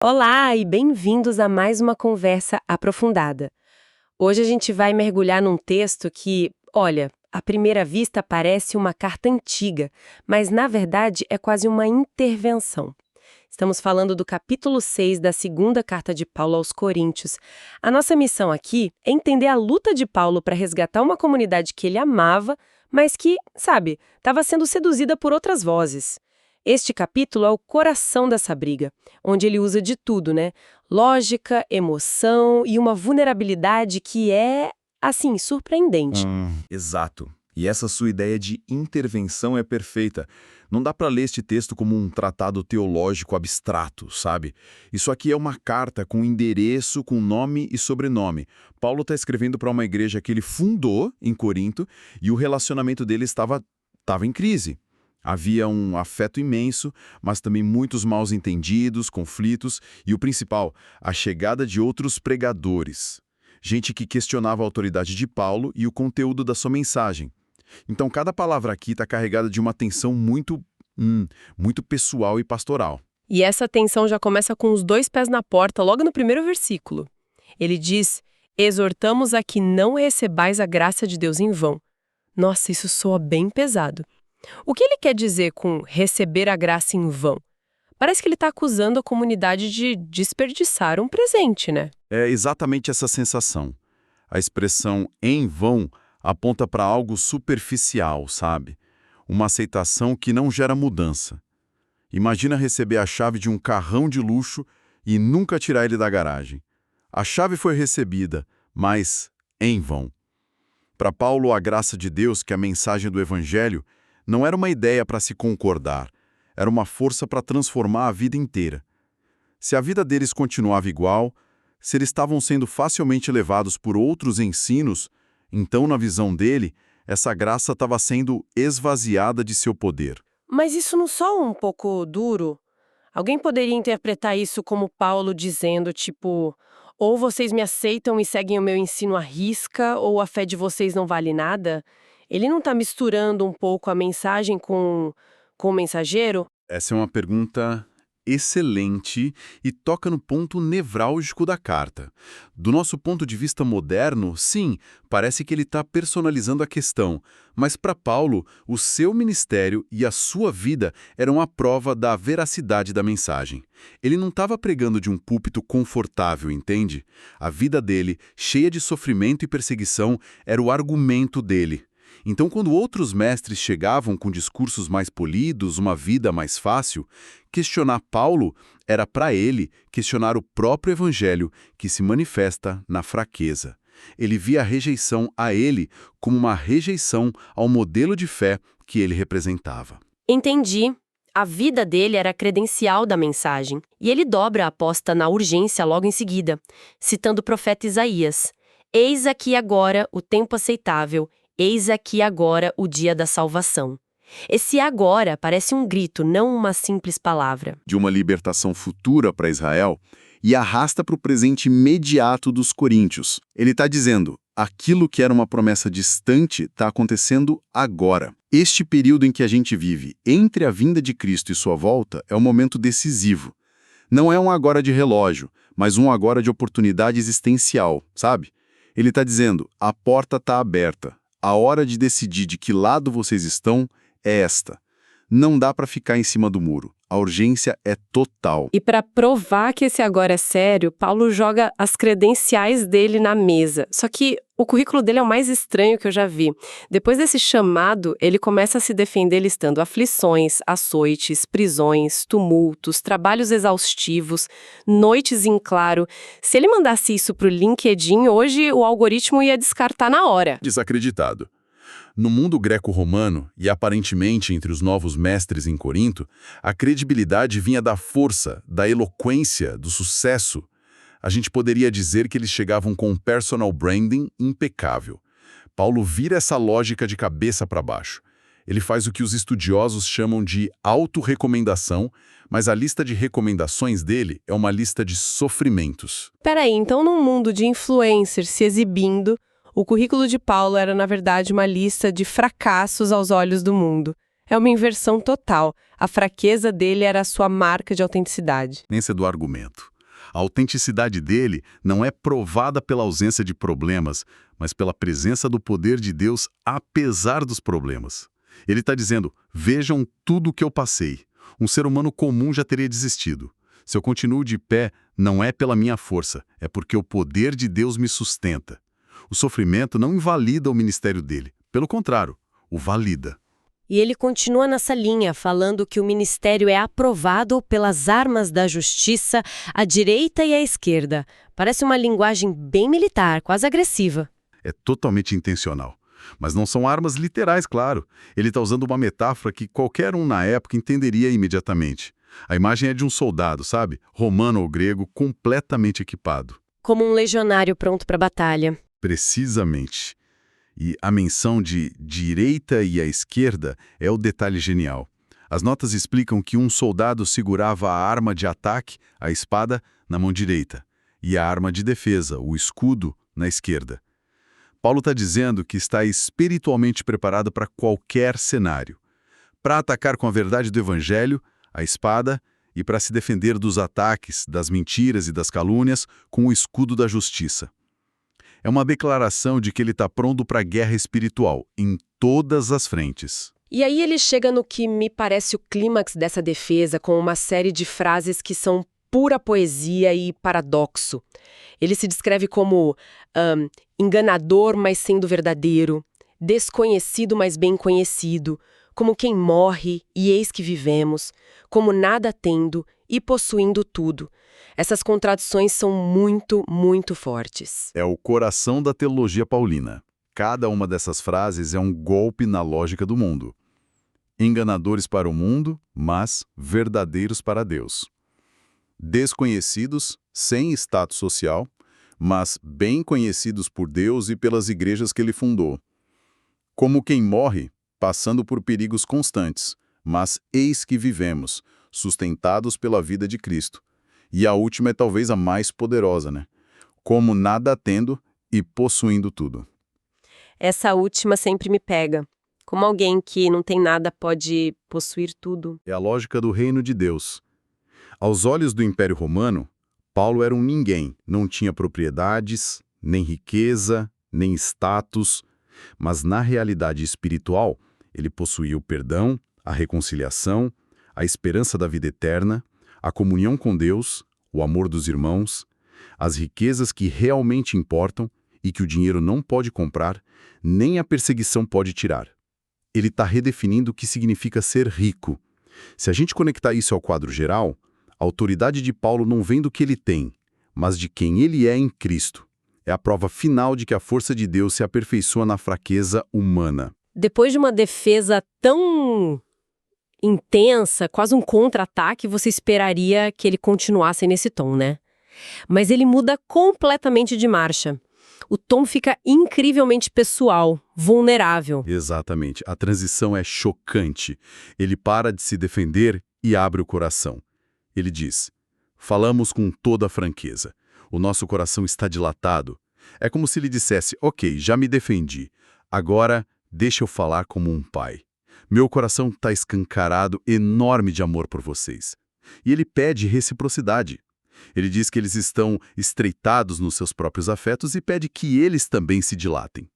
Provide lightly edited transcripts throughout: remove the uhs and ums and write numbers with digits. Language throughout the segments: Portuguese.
Olá e bem-vindos a mais uma conversa aprofundada. Hoje a gente vai mergulhar num texto que, olha, à primeira vista parece uma carta antiga, mas na verdade é quase uma intervenção. Estamos falando do capítulo 6 da segunda carta de Paulo aos Coríntios. A nossa missão aqui é entender a luta de Paulo para resgatar uma comunidade que ele amava, mas que, sabe, estava sendo seduzida por outras vozes. Este capítulo é o coração dessa briga, onde ele usa de tudo, né? Lógica, emoção e uma vulnerabilidade que é, assim, surpreendente. Exato. E essa sua ideia de intervenção é perfeita. Não dá para ler este texto como um tratado teológico abstrato, sabe? Isso aqui é uma carta com endereço, com nome e sobrenome. Paulo está escrevendo para uma igreja que ele fundou em Corinto e o relacionamento dele estava em crise. Havia um afeto imenso, mas também muitos mal-entendidos, conflitos e, o principal, a chegada de outros pregadores. Gente que questionava a autoridade de Paulo e o conteúdo da sua mensagem. Então, cada palavra aqui está carregada de uma tensão muito pessoal e pastoral. E essa tensão já começa com os dois pés na porta, logo no primeiro versículo. Ele diz: exortamos a que não recebais a graça de Deus em vão. Nossa, isso soa bem pesado. O que ele quer dizer com receber a graça em vão? Parece que ele está acusando a comunidade de desperdiçar um presente, né? É exatamente essa sensação. A expressão em vão aponta para algo superficial, sabe? Uma aceitação que não gera mudança. Imagina receber a chave de um carrão de luxo e nunca tirar ele da garagem. A chave foi recebida, mas em vão. Para Paulo, a graça de Deus, que é a mensagem do Evangelho, não era uma ideia para se concordar, era uma força para transformar a vida inteira. Se a vida deles continuava igual, se eles estavam sendo facilmente levados por outros ensinos, então, na visão dele, essa graça estava sendo esvaziada de seu poder. Mas isso não soa um pouco duro? Alguém poderia interpretar isso como Paulo dizendo, tipo, ou vocês me aceitam e seguem o meu ensino à risca, ou a fé de vocês não vale nada? Ele não está misturando um pouco a mensagem com o mensageiro? Essa é uma pergunta excelente e toca no ponto nevrálgico da carta. Do nosso ponto de vista moderno, sim, parece que ele está personalizando a questão, mas para Paulo, o seu ministério e a sua vida eram a prova da veracidade da mensagem. Ele não estava pregando de um púlpito confortável, entende? A vida dele, cheia de sofrimento e perseguição, era o argumento dele. Então, quando outros mestres chegavam com discursos mais polidos, uma vida mais fácil, questionar Paulo era para ele questionar o próprio Evangelho que se manifesta na fraqueza. Ele via a rejeição a ele como uma rejeição ao modelo de fé que ele representava. Entendi. A vida dele era a credencial da mensagem, e ele dobra a aposta na urgência logo em seguida, citando o profeta Isaías. Eis aqui agora o tempo aceitável, eis aqui agora o dia da salvação. Esse agora parece um grito, não uma simples palavra. De uma libertação futura para Israel e arrasta para o presente imediato dos coríntios. Ele está dizendo, aquilo que era uma promessa distante está acontecendo agora. Este período em que a gente vive, entre a vinda de Cristo e sua volta, é um momento decisivo. Não é um agora de relógio, mas um agora de oportunidade existencial, sabe? Ele está dizendo, a porta está aberta. A hora de decidir de que lado vocês estão é esta. Não dá para ficar em cima do muro. A urgência é total. E para provar que esse agora é sério, Paulo joga as credenciais dele na mesa. Só que o currículo dele é o mais estranho que eu já vi. Depois desse chamado, ele começa a se defender listando aflições, açoites, prisões, tumultos, trabalhos exaustivos, noites em claro. Se ele mandasse isso pro LinkedIn, hoje o algoritmo ia descartar na hora. Desacreditado. No mundo greco-romano, e aparentemente entre os novos mestres em Corinto, a credibilidade vinha da força, da eloquência, do sucesso. A gente poderia dizer que eles chegavam com um personal branding impecável. Paulo vira essa lógica de cabeça para baixo. Ele faz o que os estudiosos chamam de autorrecomendação, mas a lista de recomendações dele é uma lista de sofrimentos. Peraí, então num mundo de influencers se exibindo, o currículo de Paulo era, na verdade, uma lista de fracassos aos olhos do mundo. É uma inversão total. A fraqueza dele era a sua marca de autenticidade. Esse é do argumento. A autenticidade dele não é provada pela ausência de problemas, mas pela presença do poder de Deus apesar dos problemas. Ele está dizendo, vejam tudo o que eu passei. Um ser humano comum já teria desistido. Se eu continuo de pé, não é pela minha força, é porque o poder de Deus me sustenta. O sofrimento não invalida o ministério dele, pelo contrário, o valida. E ele continua nessa linha, falando que o ministério é aprovado pelas armas da justiça, à direita e à esquerda. Parece uma linguagem bem militar, quase agressiva. É totalmente intencional. Mas não são armas literais, claro. Ele está usando uma metáfora que qualquer um na época entenderia imediatamente. A imagem é de um soldado, sabe? Romano ou grego, completamente equipado. Como um legionário pronto para a batalha. Precisamente. E a menção de direita e a esquerda é o detalhe genial. As notas explicam que um soldado segurava a arma de ataque, a espada, na mão direita, e a arma de defesa, o escudo, na esquerda. Paulo está dizendo que está espiritualmente preparado para qualquer cenário. Para atacar com a verdade do Evangelho, a espada, e para se defender dos ataques, das mentiras e das calúnias, com o escudo da justiça. É uma declaração de que ele está pronto para a guerra espiritual, em todas as frentes. E aí ele chega no que me parece o clímax dessa defesa, com uma série de frases que são pura poesia e paradoxo. Ele se descreve como enganador, mas sendo verdadeiro, desconhecido, mas bem conhecido, como quem morre e eis que vivemos, como nada tendo e possuindo tudo. Essas contradições são muito, muito fortes. É o coração da teologia paulina. Cada uma dessas frases é um golpe na lógica do mundo. Enganadores para o mundo, mas verdadeiros para Deus. Desconhecidos, sem status social, mas bem conhecidos por Deus e pelas igrejas que ele fundou. Como quem morre, passando por perigos constantes, mas eis que vivemos, sustentados pela vida de Cristo. E a última é talvez a mais poderosa, né? Como nada tendo e possuindo tudo. Essa última sempre me pega. Como alguém que não tem nada pode possuir tudo. É a lógica do reino de Deus. Aos olhos do Império Romano, Paulo era um ninguém, não tinha propriedades, nem riqueza, nem status, mas na realidade espiritual, ele possuía o perdão, a reconciliação, a esperança da vida eterna, a comunhão com Deus, o amor dos irmãos, as riquezas que realmente importam e que o dinheiro não pode comprar, nem a perseguição pode tirar. Ele está redefinindo o que significa ser rico. Se a gente conectar isso ao quadro geral, a autoridade de Paulo não vem do que ele tem, mas de quem ele é em Cristo. É a prova final de que a força de Deus se aperfeiçoa na fraqueza humana. Depois de uma defesa tão intensa, quase um contra-ataque, você esperaria que ele continuasse nesse tom, né? Mas ele muda completamente de marcha. O tom fica incrivelmente pessoal, vulnerável. Exatamente. A transição é chocante. Ele para de se defender e abre o coração. Ele diz, falamos com toda a franqueza. O nosso coração está dilatado. É como se ele dissesse, ok, já me defendi. Agora, deixa eu falar como um pai. Meu coração está escancarado, enorme de amor por vocês. E ele pede reciprocidade. Ele diz que eles estão estreitados nos seus próprios afetos e pede que eles também se dilatem.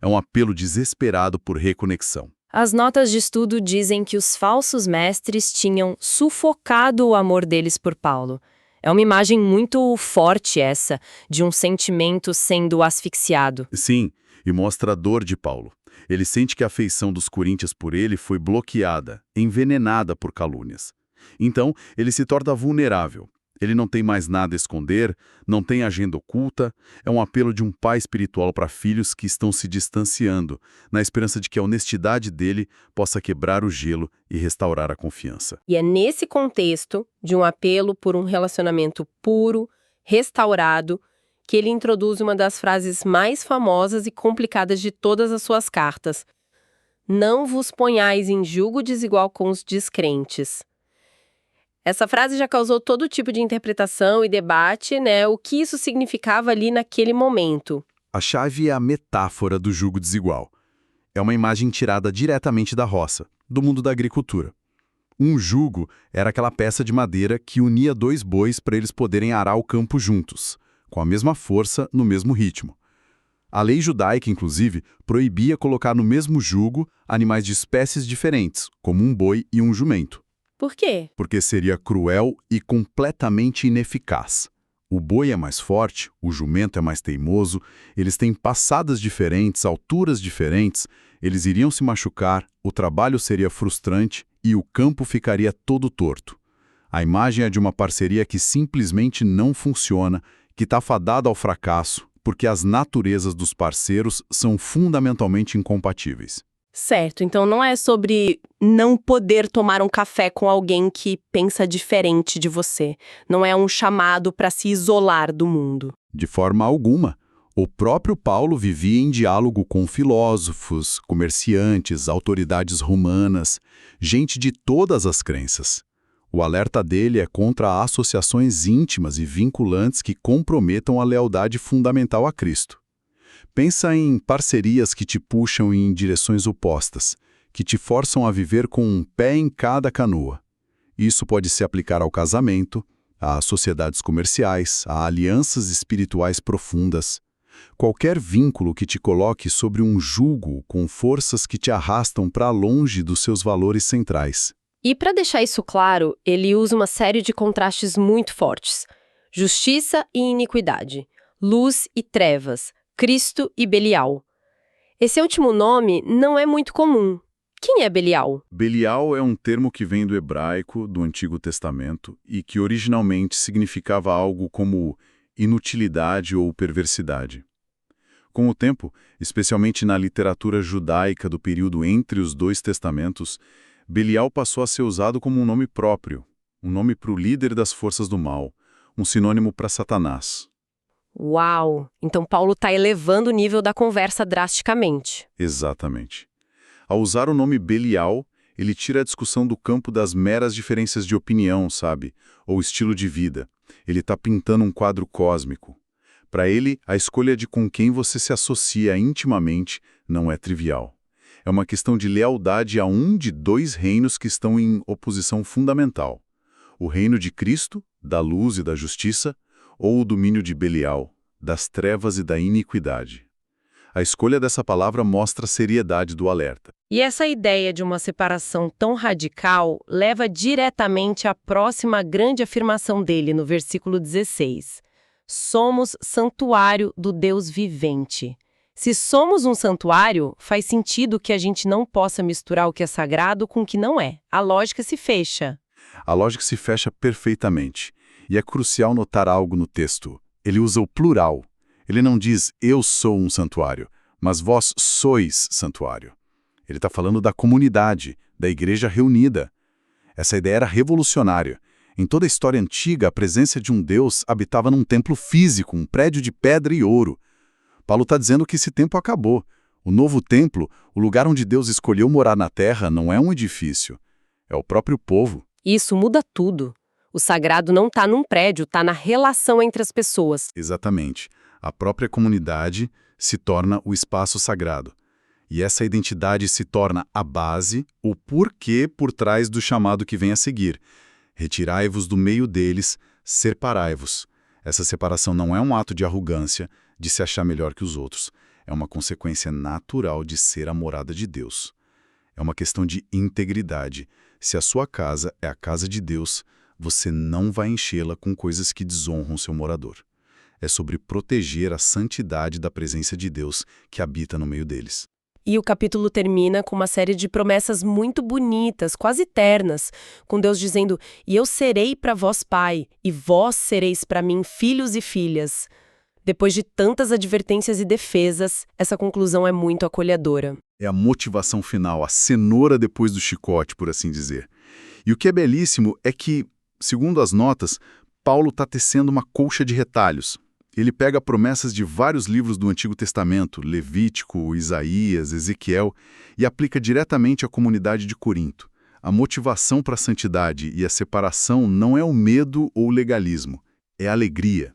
É um apelo desesperado por reconexão. As notas de estudo dizem que os falsos mestres tinham sufocado o amor deles por Paulo. É uma imagem muito forte essa, de um sentimento sendo asfixiado. Sim, e mostra a dor de Paulo. Ele sente que a afeição dos coríntios por ele foi bloqueada, envenenada por calúnias. Então, ele se torna vulnerável. Ele não tem mais nada a esconder, não tem agenda oculta. É um apelo de um pai espiritual para filhos que estão se distanciando, na esperança de que a honestidade dele possa quebrar o gelo e restaurar a confiança. E é nesse contexto de um apelo por um relacionamento puro, restaurado, que ele introduz uma das frases mais famosas e complicadas de todas as suas cartas. Não vos ponhais em julgo desigual com os descrentes. Essa frase já causou todo tipo de interpretação e debate, né? O que isso significava ali naquele momento. A chave é a metáfora do jugo desigual. É uma imagem tirada diretamente da roça, do mundo da agricultura. Um jugo era aquela peça de madeira que unia dois bois para eles poderem arar o campo juntos, com a mesma força, no mesmo ritmo. A lei judaica, inclusive, proibia colocar no mesmo jugo animais de espécies diferentes, como um boi e um jumento. Por quê? Porque seria cruel e completamente ineficaz. O boi é mais forte, o jumento é mais teimoso, eles têm passadas diferentes, alturas diferentes, eles iriam se machucar, o trabalho seria frustrante e o campo ficaria todo torto. A imagem é de uma parceria que simplesmente não funciona, que está fadada ao fracasso, porque as naturezas dos parceiros são fundamentalmente incompatíveis. Certo, então não é sobre não poder tomar um café com alguém que pensa diferente de você. Não é um chamado para se isolar do mundo. De forma alguma. O próprio Paulo vivia em diálogo com filósofos, comerciantes, autoridades romanas, gente de todas as crenças. O alerta dele é contra associações íntimas e vinculantes que comprometam a lealdade fundamental a Cristo. Pensa em parcerias que te puxam em direções opostas, que te forçam a viver com um pé em cada canoa. Isso pode se aplicar ao casamento, a sociedades comerciais, a alianças espirituais profundas. Qualquer vínculo que te coloque sobre um jugo com forças que te arrastam para longe dos seus valores centrais. E para deixar isso claro, ele usa uma série de contrastes muito fortes. Justiça e iniquidade, luz e trevas, Cristo e Belial. Esse último nome não é muito comum. Quem é Belial? Belial é um termo que vem do hebraico, do Antigo Testamento, e que originalmente significava algo como inutilidade ou perversidade. Com o tempo, especialmente na literatura judaica do período entre os dois testamentos, Belial passou a ser usado como um nome próprio, um nome para o líder das forças do mal, um sinônimo para Satanás. Uau! Então Paulo está elevando o nível da conversa drasticamente. Exatamente. Ao usar o nome Belial, ele tira a discussão do campo das meras diferenças de opinião, sabe? Ou estilo de vida. Ele está pintando um quadro cósmico. Para ele, a escolha de com quem você se associa intimamente não é trivial. É uma questão de lealdade a um de dois reinos que estão em oposição fundamental. O reino de Cristo, da luz e da justiça, ou o domínio de Belial, das trevas e da iniquidade. A escolha dessa palavra mostra a seriedade do alerta. E essa ideia de uma separação tão radical leva diretamente à próxima grande afirmação dele no versículo 16. Somos santuário do Deus vivente. Se somos um santuário, faz sentido que a gente não possa misturar o que é sagrado com o que não é. A lógica se fecha. A lógica se fecha perfeitamente. E é crucial notar algo no texto. Ele usa o plural. Ele não diz, eu sou um santuário, mas vós sois santuário. Ele está falando da comunidade, da igreja reunida. Essa ideia era revolucionária. Em toda a história antiga, a presença de um Deus habitava num templo físico, um prédio de pedra e ouro. Paulo está dizendo que esse tempo acabou. O novo templo, o lugar onde Deus escolheu morar na terra, não é um edifício. É o próprio povo. Isso muda tudo. O sagrado não está num prédio, está na relação entre as pessoas. Exatamente. A própria comunidade se torna o espaço sagrado. E essa identidade se torna a base, o porquê por trás do chamado que vem a seguir. Retirai-vos do meio deles, separai-vos. Essa separação não é um ato de arrogância, de se achar melhor que os outros. É uma consequência natural de ser a morada de Deus. É uma questão de integridade. Se a sua casa é a casa de Deus, você não vai enchê-la com coisas que desonram seu morador. É sobre proteger a santidade da presença de Deus que habita no meio deles. E o capítulo termina com uma série de promessas muito bonitas, quase ternas, com Deus dizendo, e eu serei para vós pai, e vós sereis para mim filhos e filhas. Depois de tantas advertências e defesas, essa conclusão é muito acolhedora. É a motivação final, a cenoura depois do chicote, por assim dizer. E o que é belíssimo é que, segundo as notas, Paulo está tecendo uma colcha de retalhos. Ele pega promessas de vários livros do Antigo Testamento, Levítico, Isaías, Ezequiel, e aplica diretamente à comunidade de Corinto. A motivação para a santidade e a separação não é o medo ou o legalismo, é a alegria.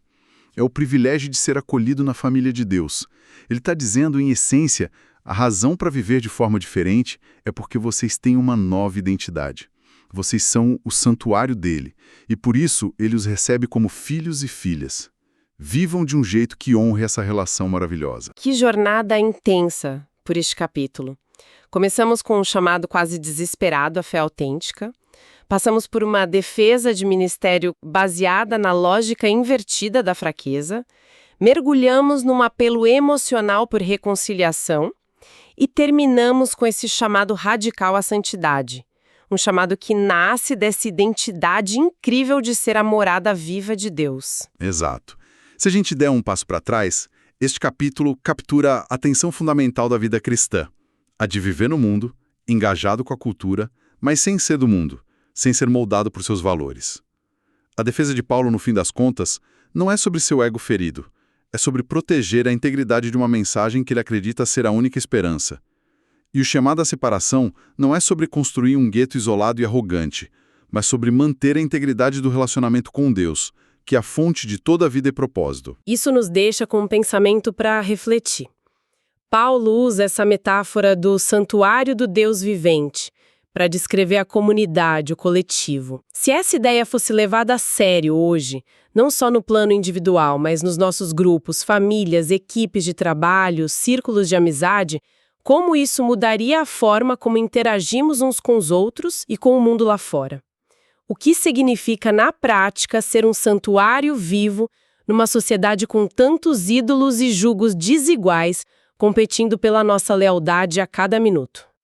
É o privilégio de ser acolhido na família de Deus. Ele está dizendo, em essência, A razão para viver de forma diferente é porque vocês têm uma nova identidade. Vocês são o santuário dele, e por isso ele os recebe como filhos e filhas. Vivam de um jeito que honre essa relação maravilhosa. Que jornada intensa por este capítulo. Começamos com um chamado quase desesperado à fé autêntica. Passamos por uma defesa de ministério baseada na lógica invertida da fraqueza. Mergulhamos num apelo emocional por reconciliação. E terminamos com esse chamado radical à santidade. Um chamado que nasce dessa identidade incrível de ser a morada viva de Deus. Exato. Se a gente der um passo para trás, este capítulo captura a tensão fundamental da vida cristã. A de viver no mundo, engajado com a cultura, mas sem ser do mundo, sem ser moldado por seus valores. A defesa de Paulo, no fim das contas, não é sobre seu ego ferido. É sobre proteger a integridade de uma mensagem que ele acredita ser a única esperança. E o chamado à separação não é sobre construir um gueto isolado e arrogante, mas sobre manter a integridade do relacionamento com Deus, que é a fonte de toda a vida e propósito. Isso nos deixa com um pensamento para refletir. Paulo usa essa metáfora do santuário do Deus vivente para descrever a comunidade, o coletivo. Se essa ideia fosse levada a sério hoje, não só no plano individual, mas nos nossos grupos, famílias, equipes de trabalho, círculos de amizade, como isso mudaria a forma como interagimos uns com os outros e com o mundo lá fora? O que significa, na prática, ser um santuário vivo numa sociedade com tantos ídolos e julgos desiguais competindo pela nossa lealdade a cada minuto?